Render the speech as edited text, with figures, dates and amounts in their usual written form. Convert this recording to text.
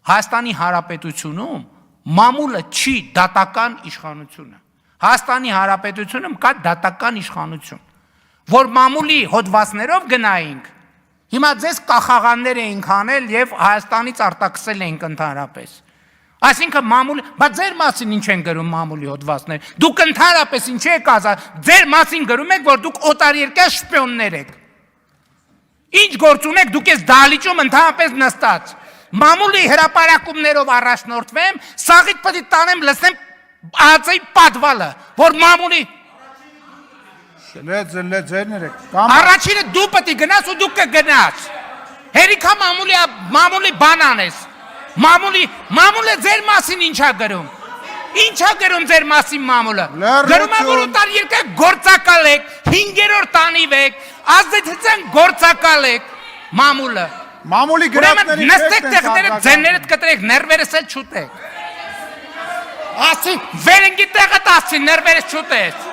Հայաստանի Հանրապետությունում մամուլը չի դատական իշխանությունը։ Հայաստանի Հանրապետությունում կա դատական իշխանություն, որ մամուլի հոդվածներով գնայինք, հիմա ձեզ կախաղաններ էինք անել եւ Հայաստանից արտաքսել էինք ընդհանրապես։ Այսինքն մամուլ, բայց ձեր մասին ինչ են գրում մամուլի հոդվածներ։ Դուք ընդհանրապես ինչ եք ասա, ձեր մասին գրում եք, որ դուք օտարերկրյա շպիոններ եք։ Ինչ գործ ունեք դուք ես դահլիճում ընդհանրապես նստած։ Մամուլի հրապարակումներով առաջնորդվեմ, սաղիթ պետք է տանեմ լսեմ ԱԱԾ-ի պատվալը, որ մամուլի Առաջինը դու պետք է գնաս ու դու կգնաս։ Հերիքա մամուլի բան անես։ Մամուլը ձեր մասին ինչա գրում։ Ինչա գրում ձեր մասին մամուլը։ Գրում է որ օտարերկրյա գործակալ եք, 5-րդ տանիվ եք, ազդեցության գործակալ եք մամուլը։ Մամուլի գրածների նստեք տեղները ձեններդ կտրեք, ներվերս էլ չուտեք։ Ասի վերնգի տեղը տասի ներվերս չուտես։